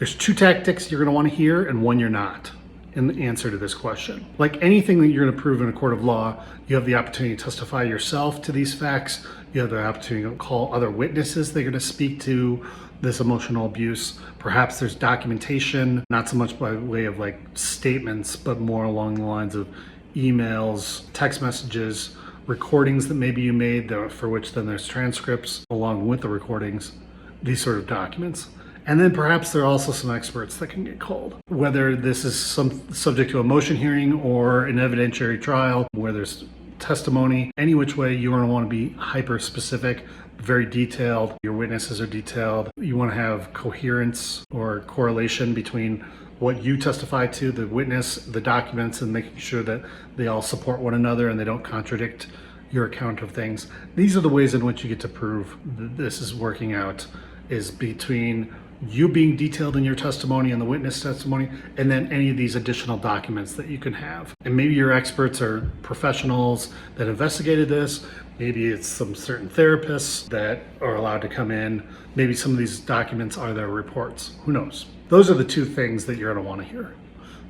There's two tactics you're going to want to hear and one you're not in the answer to this question. Like anything that you're going to prove in a court of law, you have the opportunity to testify yourself to these facts. You have the opportunity to call other witnesses that are going to speak to this emotional abuse. Perhaps there's documentation, not so much by way of like statements, but more along the lines of emails, text messages, recordings that maybe you made for which then there's transcripts along with the recordings, these sort of documents. And then perhaps there are also some experts that can get called. Whether this is subject to a motion hearing or an evidentiary trial where there's testimony, any which way you want to be hyper specific, very detailed. Your witnesses are detailed. You want to have coherence or correlation between what you testify to, the witness, the documents, and making sure that they all support one another and they don't contradict your account of things. These are the ways in which you get to prove that this is working out, is between you being detailed in your testimony and the witness testimony, and then any of these additional documents that you can have. And maybe your experts are professionals that investigated this. Maybe it's some certain therapists that are allowed to come in. Maybe some of these documents are their reports. Who knows? Those are the two things that you're going to want to hear.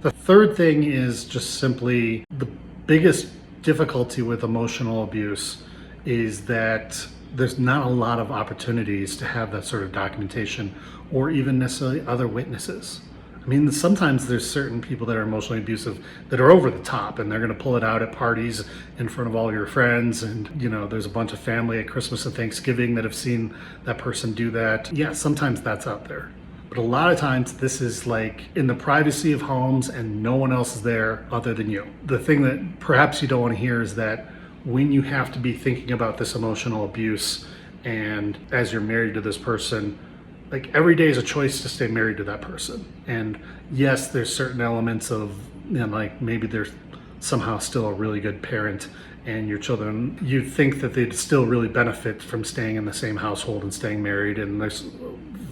The third thing is just simply the biggest difficulty with emotional abuse is that there's not a lot of opportunities to have that sort of documentation or even necessarily other witnesses. I mean, sometimes there's certain people that are emotionally abusive that are over the top and they're going to pull it out at parties in front of all your friends. And, you know, there's a bunch of family at Christmas and Thanksgiving that have seen that person do that. Yeah, sometimes that's out there. But a lot of times this is like in the privacy of homes and no one else is there other than you. The thing that perhaps you don't want to hear is that when you have to be thinking about this emotional abuse and as you're married to this person, like every day is a choice to stay married to that person. And yes, there's certain elements of, you know, like maybe there's somehow still a really good parent and your children, you think that they'd still really benefit from staying in the same household and staying married. And there's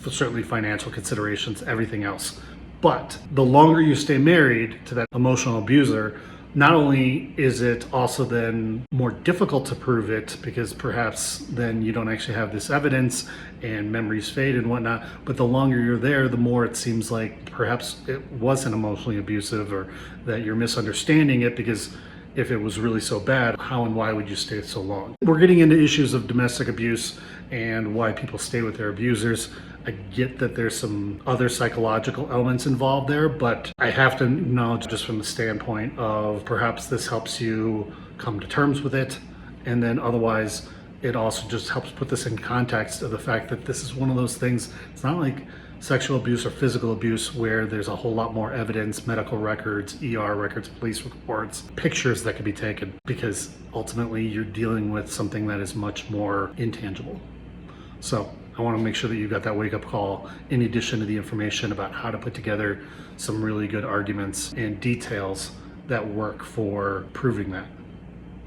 certainly financial considerations, everything else. But the longer you stay married to that emotional abuser, not only is it also then more difficult to prove it because perhaps then you don't actually have this evidence and memories fade and whatnot, but the longer you're there, the more it seems like perhaps it wasn't emotionally abusive or that you're misunderstanding it, because if it was really so bad, how and why would you stay so long? We're getting into issues of domestic abuse and why people stay with their abusers. I get that there's some other psychological elements involved there, but I have to acknowledge just from the standpoint of perhaps this helps you come to terms with it. And then otherwise, it also just helps put this in context of the fact that this is one of those things. It's not like sexual abuse or physical abuse where there's a whole lot more evidence, medical records, ER records, police reports, pictures that can be taken, because ultimately you're dealing with something that is much more intangible. So I want to make sure that you've got that wake-up call in addition to the information about how to put together some really good arguments and details that work for proving that.